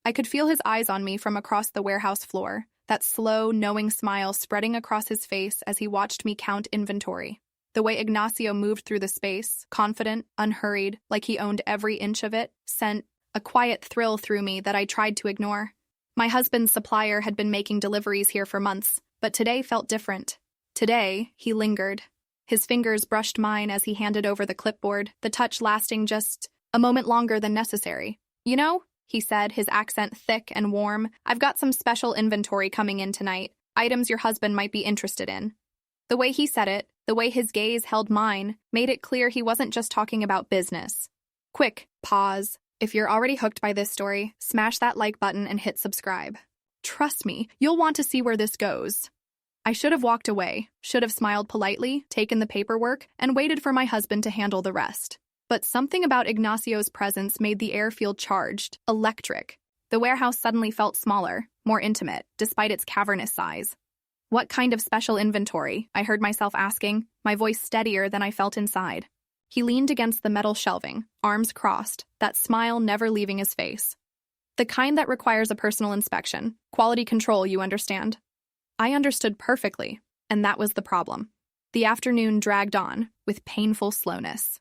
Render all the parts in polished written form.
I could feel his eyes on me from across the warehouse floor, that slow, knowing smile spreading across his face as he watched me count inventory. The way Ignacio moved through the space, confident, unhurried, like he owned every inch of it, sent a quiet thrill through me that I tried to ignore. My husband's supplier had been making deliveries here for months, but today felt different. Today, he lingered. His fingers brushed mine as he handed over the clipboard, the touch lasting just a moment longer than necessary. "You know," he said, his accent thick and warm, "I've got some special inventory coming in tonight, items your husband might be interested in." The way he said it, the way his gaze held mine, made it clear he wasn't just talking about business. Quick, pause. If you're already hooked by this story, smash that like button and hit subscribe. Trust me, you'll want to see where this goes. I should have walked away, should have smiled politely, taken the paperwork, and waited for my husband to handle the rest. But something about Ignacio's presence made the air feel charged, electric. The warehouse suddenly felt smaller, more intimate, despite its cavernous size. "What kind of special inventory?" I heard myself asking, my voice steadier than I felt inside. He leaned against the metal shelving, arms crossed, that smile never leaving his face. "The kind that requires a personal inspection. Quality control, you understand." I understood perfectly, and that was the problem. The afternoon dragged on, with painful slowness.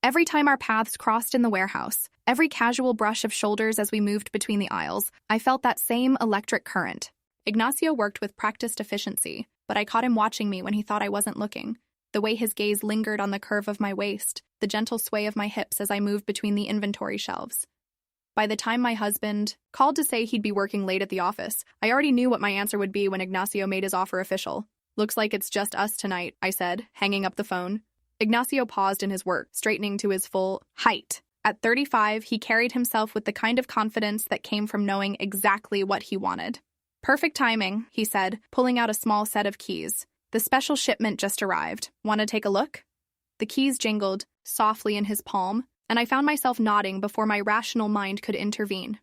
Every time our paths crossed in the warehouse, every casual brush of shoulders as we moved between the aisles, I felt that same electric current. Ignacio worked with practiced efficiency, but I caught him watching me when he thought I wasn't looking. The way his gaze lingered on the curve of my waist, the gentle sway of my hips as I moved between the inventory shelves. By the time my husband called to say he'd be working late at the office, I already knew what my answer would be when Ignacio made his offer official. "Looks like it's just us tonight," I said, hanging up the phone. Ignacio paused in his work, straightening to his full height. At 35, he carried himself with the kind of confidence that came from knowing exactly what he wanted. "Perfect timing," he said, pulling out a small set of keys. "The special shipment just arrived. Want to take a look?" The keys jingled softly in his palm, and I found myself nodding before my rational mind could intervene.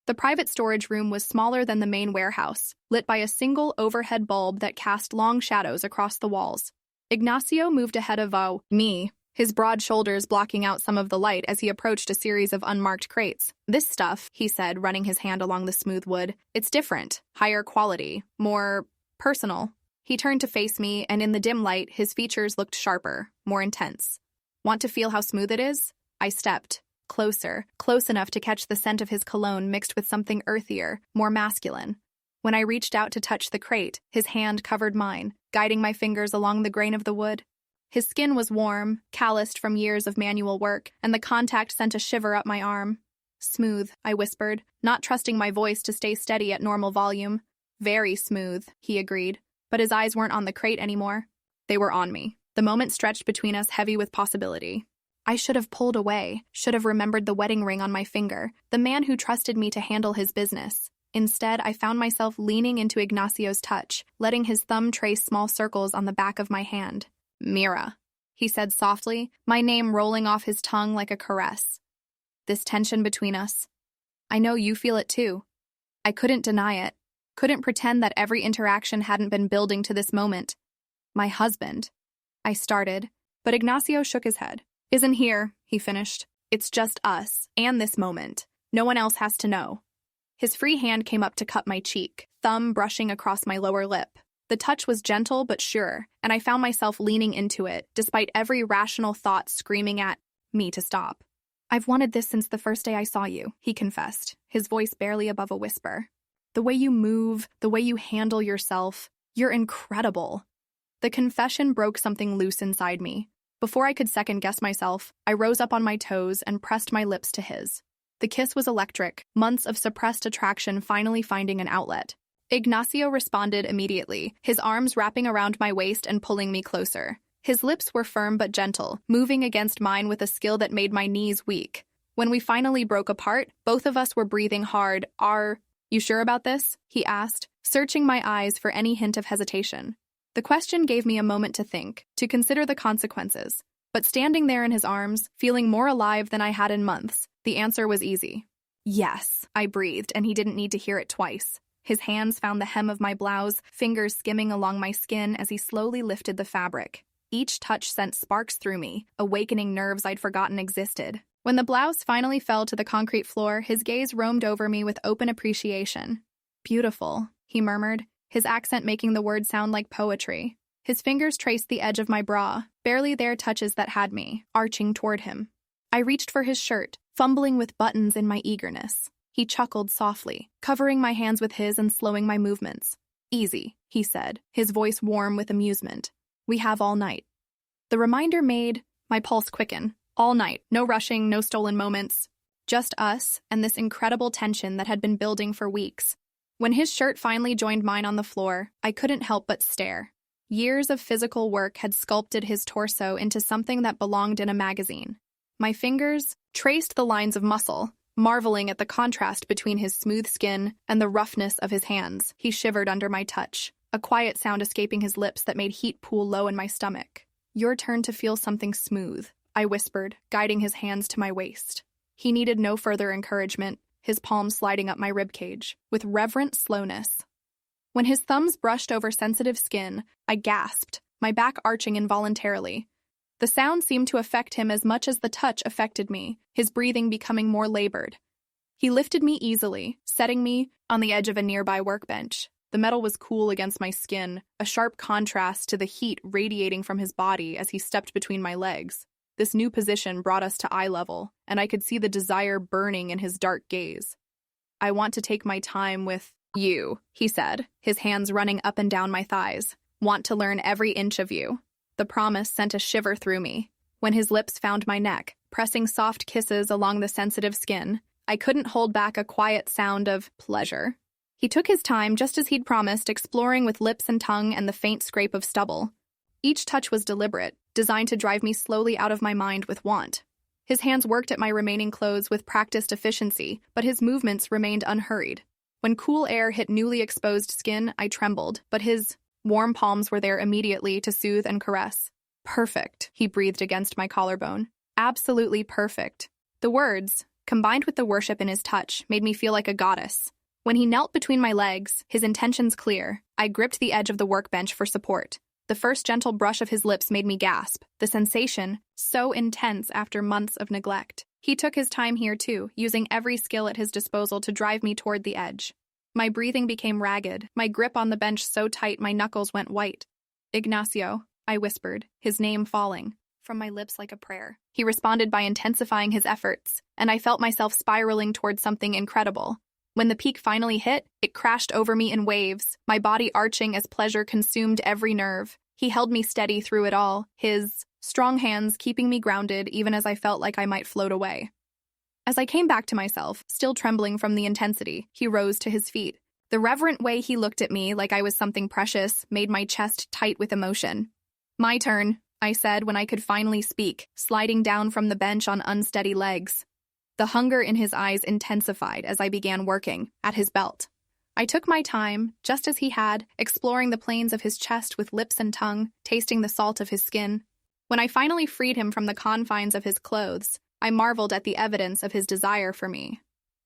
The private storage room was smaller than the main warehouse, lit by a single overhead bulb that cast long shadows across the walls. Ignacio moved ahead of me, his broad shoulders blocking out some of the light as he approached a series of unmarked crates. "This stuff," he said, running his hand along the smooth wood, "it's different, higher quality, more personal." He turned to face me, and in the dim light, his features looked sharper, more intense. "Want to feel how smooth it is?" I stepped closer, close enough to catch the scent of his cologne mixed with something earthier, more masculine. When I reached out to touch the crate, his hand covered mine, guiding my fingers along the grain of the wood. His skin was warm, calloused from years of manual work, and the contact sent a shiver up my arm. "Smooth," I whispered, not trusting my voice to stay steady at normal volume. "Very smooth," he agreed, but his eyes weren't on the crate anymore. They were on me. The moment stretched between us heavy with possibility. I should have pulled away, should have remembered the wedding ring on my finger, the man who trusted me to handle his business. Instead, I found myself leaning into Ignacio's touch, letting his thumb trace small circles on the back of my hand. "Mira," he said softly, my name rolling off his tongue like a caress. This tension between us. I know you feel it too. I couldn't deny it, couldn't pretend that every interaction hadn't been building to this moment. "My husband," I started, but Ignacio shook his head. "Isn't here," he finished. "It's just us, and this moment. No one else has to know." His free hand came up to cup my cheek, thumb brushing across my lower lip. The touch was gentle but sure, and I found myself leaning into it, despite every rational thought screaming at me to stop. "I've wanted this since the first day I saw you," he confessed, his voice barely above a whisper. "The way you move, the way you handle yourself, you're incredible." The confession broke something loose inside me. Before I could second-guess myself, I rose up on my toes and pressed my lips to his. The kiss was electric, months of suppressed attraction finally finding an outlet. Ignacio responded immediately, his arms wrapping around my waist and pulling me closer. His lips were firm but gentle, moving against mine with a skill that made my knees weak. When we finally broke apart, both of us were breathing hard. "Are you sure about this?" he asked, searching my eyes for any hint of hesitation. The question gave me a moment to think, to consider the consequences. But standing there in his arms, feeling more alive than I had in months, the answer was easy. "Yes," I breathed, and he didn't need to hear it twice. His hands found the hem of my blouse, fingers skimming along my skin as he slowly lifted the fabric. Each touch sent sparks through me, awakening nerves I'd forgotten existed. When the blouse finally fell to the concrete floor, his gaze roamed over me with open appreciation. "Beautiful," he murmured, his accent making the word sound like poetry. His fingers traced the edge of my bra, barely there touches that had me, arching toward him. I reached for his shirt, fumbling with buttons in my eagerness. He chuckled softly, covering my hands with his and slowing my movements. "Easy," he said, his voice warm with amusement. "We have all night." The reminder made my pulse quicken. All night, no rushing, no stolen moments. Just us and this incredible tension that had been building for weeks. When his shirt finally joined mine on the floor, I couldn't help but stare. Years of physical work had sculpted his torso into something that belonged in a magazine. My fingers traced the lines of muscle, marveling at the contrast between his smooth skin and the roughness of his hands. He shivered under my touch, a quiet sound escaping his lips that made heat pool low in my stomach. "Your turn to feel something smooth," I whispered, guiding his hands to my waist. He needed no further encouragement, his palms sliding up my ribcage, with reverent slowness. When his thumbs brushed over sensitive skin, I gasped, my back arching involuntarily. The sound seemed to affect him as much as the touch affected me, his breathing becoming more labored. He lifted me easily, setting me on the edge of a nearby workbench. The metal was cool against my skin, a sharp contrast to the heat radiating from his body as he stepped between my legs. This new position brought us to eye level, and I could see the desire burning in his dark gaze. "I want to take my time with you," he said, his hands running up and down my thighs. "Want to learn every inch of you." The promise sent a shiver through me. When his lips found my neck, pressing soft kisses along the sensitive skin, I couldn't hold back a quiet sound of pleasure. He took his time just as he'd promised, exploring with lips and tongue and the faint scrape of stubble. Each touch was deliberate, designed to drive me slowly out of my mind with want. His hands worked at my remaining clothes with practiced efficiency, but his movements remained unhurried. When cool air hit newly exposed skin, I trembled, but his warm palms were there immediately to soothe and caress. "Perfect," he breathed against my collarbone. "Absolutely perfect." The words, combined with the worship in his touch, made me feel like a goddess. When he knelt between my legs, his intentions clear, I gripped the edge of the workbench for support. The first gentle brush of his lips made me gasp, the sensation so intense after months of neglect. He took his time here too, using every skill at his disposal to drive me toward the edge. My breathing became ragged, my grip on the bench so tight my knuckles went white. "Ignacio," I whispered, his name falling from my lips like a prayer. He responded by intensifying his efforts, and I felt myself spiraling toward something incredible. When the peak finally hit, it crashed over me in waves, my body arching as pleasure consumed every nerve. He held me steady through it all, his strong hands keeping me grounded even as I felt like I might float away. As I came back to myself, still trembling from the intensity, he rose to his feet. The reverent way he looked at me like I was something precious made my chest tight with emotion. "My turn," I said when I could finally speak, sliding down from the bench on unsteady legs. The hunger in his eyes intensified as I began working at his belt. I took my time, just as he had, exploring the planes of his chest with lips and tongue, tasting the salt of his skin. When I finally freed him from the confines of his clothes, I marveled at the evidence of his desire for me.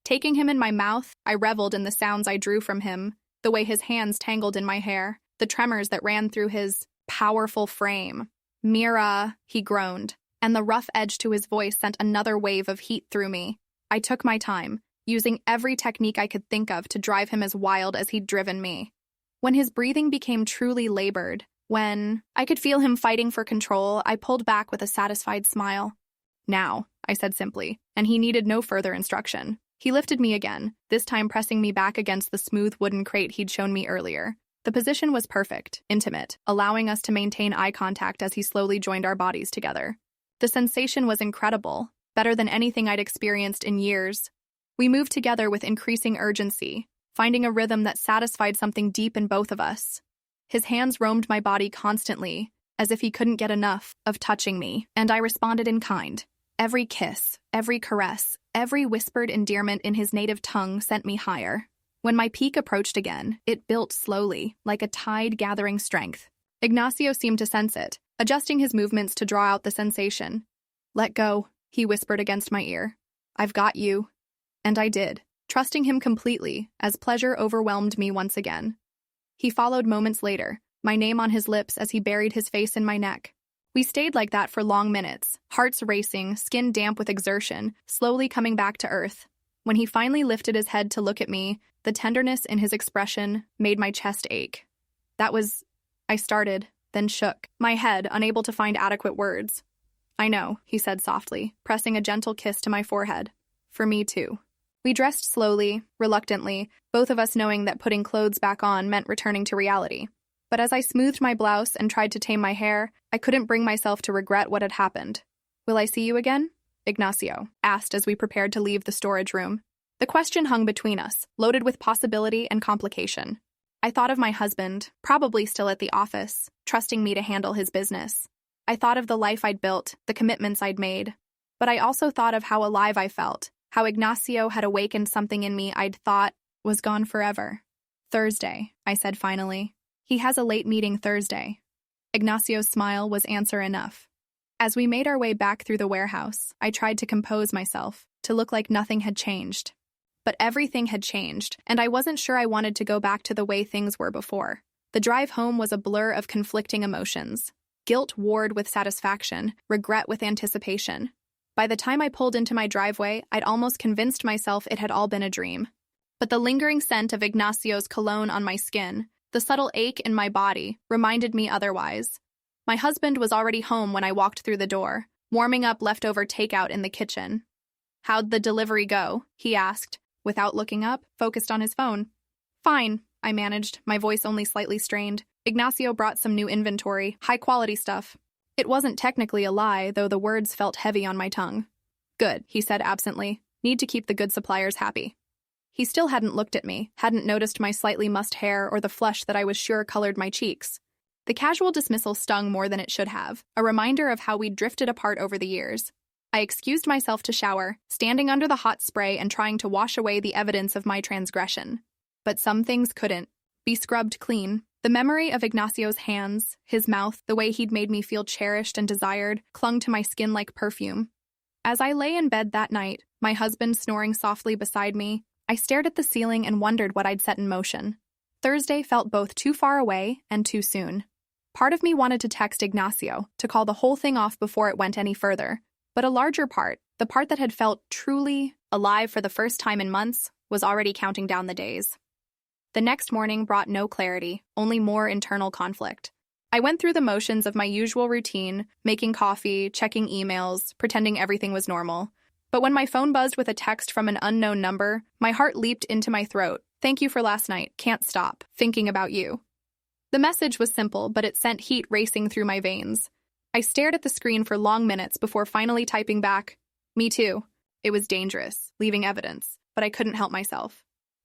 Taking him in my mouth, I reveled in the sounds I drew from him, the way his hands tangled in my hair, the tremors that ran through his powerful frame. "Mira," he groaned, and the rough edge to his voice sent another wave of heat through me. I took my time, using every technique I could think of to drive him as wild as he'd driven me. When his breathing became truly labored, when I could feel him fighting for control, I pulled back with a satisfied smile. "Now," I said simply, and he needed no further instruction. He lifted me again, this time pressing me back against the smooth wooden crate he'd shown me earlier. The position was perfect, intimate, allowing us to maintain eye contact as he slowly joined our bodies together. The sensation was incredible, better than anything I'd experienced in years. We moved together with increasing urgency, finding a rhythm that satisfied something deep in both of us. His hands roamed my body constantly, as if he couldn't get enough of touching me, and I responded in kind. Every kiss, every caress, every whispered endearment in his native tongue sent me higher. When my peak approached again, it built slowly, like a tide gathering strength. Ignacio seemed to sense it, adjusting his movements to draw out the sensation. "Let go," he whispered against my ear. "I've got you." And I did, trusting him completely, as pleasure overwhelmed me once again. He followed moments later, my name on his lips as he buried his face in my neck. We stayed like that for long minutes, hearts racing, skin damp with exertion, slowly coming back to earth. When he finally lifted his head to look at me, the tenderness in his expression made my chest ache. I started, then shook, my head unable to find adequate words. I know, he said softly, pressing a gentle kiss to my forehead. For me too. We dressed slowly, reluctantly, both of us knowing that putting clothes back on meant returning to reality. But as I smoothed my blouse and tried to tame my hair, I couldn't bring myself to regret what had happened. Will I see you again? Ignacio asked as we prepared to leave the storage room. The question hung between us, loaded with possibility and complication. I thought of my husband, probably still at the office, trusting me to handle his business. I thought of the life I'd built, the commitments I'd made. But I also thought of how alive I felt, how Ignacio had awakened something in me I'd thought was gone forever. Thursday, I said finally. He has a late meeting Thursday. Ignacio's smile was answer enough. As we made our way back through the warehouse, I tried to compose myself, to look like nothing had changed. But everything had changed, and I wasn't sure I wanted to go back to the way things were before. The drive home was a blur of conflicting emotions. Guilt warred with satisfaction, regret with anticipation. By the time I pulled into my driveway, I'd almost convinced myself it had all been a dream. But the lingering scent of Ignacio's cologne on my skin, the subtle ache in my body, reminded me otherwise. My husband was already home when I walked through the door, warming up leftover takeout in the kitchen. How'd the delivery go? He asked, without looking up, focused on his phone. Fine, I managed, my voice only slightly strained. Ignacio brought some new inventory, high-quality stuff. It wasn't technically a lie, though the words felt heavy on my tongue. Good, he said absently. Need to keep the good suppliers happy. He still hadn't looked at me, hadn't noticed my slightly mussed hair or the flush that I was sure colored my cheeks. The casual dismissal stung more than it should have, a reminder of how we'd drifted apart over the years. I excused myself to shower, standing under the hot spray and trying to wash away the evidence of my transgression. But some things couldn't be scrubbed clean. The memory of Ignacio's hands, his mouth, the way he'd made me feel cherished and desired, clung to my skin like perfume. As I lay in bed that night, my husband snoring softly beside me, I stared at the ceiling and wondered what I'd set in motion. Thursday felt both too far away and too soon. Part of me wanted to text Ignacio, to call the whole thing off before it went any further. But a larger part, the part that had felt truly alive for the first time in months, was already counting down the days. The next morning brought no clarity, only more internal conflict. I went through the motions of my usual routine, making coffee, checking emails, pretending everything was normal. But when my phone buzzed with a text from an unknown number, my heart leaped into my throat. Thank you for last night. Can't stop thinking about you. The message was simple, but it sent heat racing through my veins. I stared at the screen for long minutes before finally typing back, me too. It was dangerous, leaving evidence, but I couldn't help myself.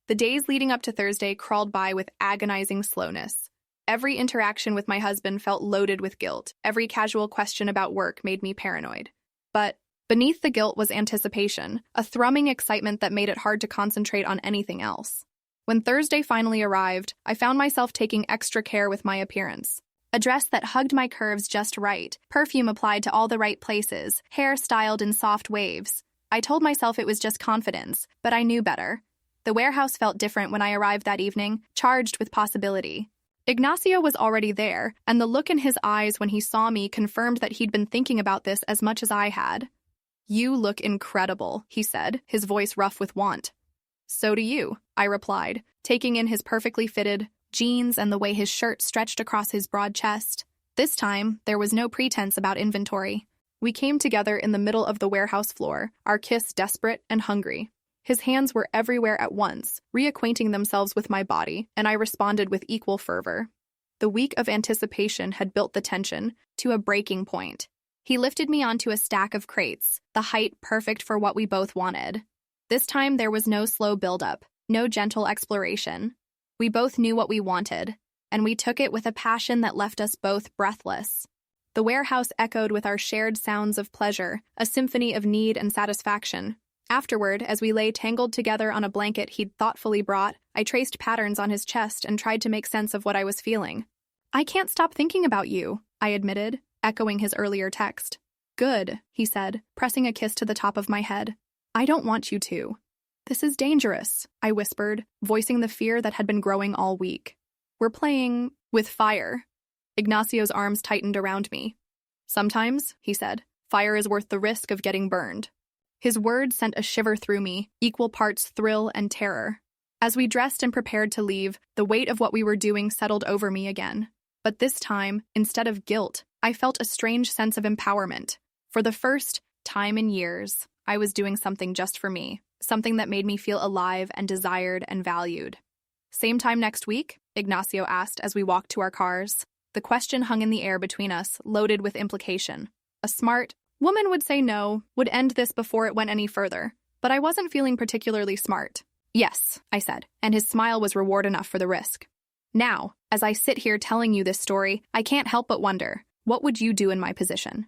The days leading up to Thursday crawled by with agonizing slowness. Every interaction with my husband felt loaded with guilt. Every casual question about work made me paranoid. But beneath the guilt was anticipation, a thrumming excitement that made it hard to concentrate on anything else. When Thursday finally arrived, I found myself taking extra care with my appearance. A dress that hugged my curves just right, perfume applied to all the right places, hair styled in soft waves. I told myself it was just confidence, but I knew better. The warehouse felt different when I arrived that evening, charged with possibility. Ignacio was already there, and the look in his eyes when he saw me confirmed that he'd been thinking about this as much as I had. You look incredible, he said, his voice rough with want. So do you, I replied, taking in his perfectly fitted jeans and the way his shirt stretched across his broad chest. This time, there was no pretense about inventory. We came together in the middle of the warehouse floor, our kiss desperate and hungry. His hands were everywhere at once, reacquainting themselves with my body, and I responded with equal fervor. The week of anticipation had built the tension to a breaking point. He lifted me onto a stack of crates, the height perfect for what we both wanted. This time there was no slow buildup, no gentle exploration. We both knew what we wanted, and we took it with a passion that left us both breathless. The warehouse echoed with our shared sounds of pleasure, a symphony of need and satisfaction. Afterward, as we lay tangled together on a blanket he'd thoughtfully brought, I traced patterns on his chest and tried to make sense of what I was feeling. I can't stop thinking about you, I admitted, echoing his earlier text. Good, he said, pressing a kiss to the top of my head. I don't want you to. This is dangerous, I whispered, voicing the fear that had been growing all week. We're playing with fire. Ignacio's arms tightened around me. Sometimes, he said, fire is worth the risk of getting burned. His words sent a shiver through me, equal parts thrill and terror. As we dressed and prepared to leave, the weight of what we were doing settled over me again. But this time, instead of guilt, I felt a strange sense of empowerment. For the first time in years, I was doing something just for me, something that made me feel alive and desired and valued. Same time next week? Ignacio asked as we walked to our cars. The question hung in the air between us, loaded with implication. A smart woman would say no, would end this before it went any further. But I wasn't feeling particularly smart. Yes, I said, and his smile was reward enough for the risk. Now, as I sit here telling you this story, I can't help but wonder, what would you do in my position?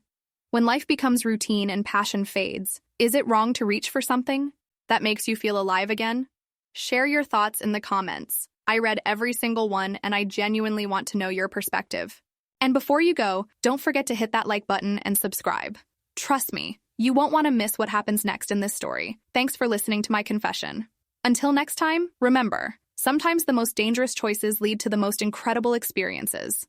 When life becomes routine and passion fades, is it wrong to reach for something that makes you feel alive again? Share your thoughts in the comments. I read every single one, and I genuinely want to know your perspective. And before you go, don't forget to hit that like button and subscribe. Trust me, you won't want to miss what happens next in this story. Thanks for listening to my confession. Until next time, remember, sometimes the most dangerous choices lead to the most incredible experiences.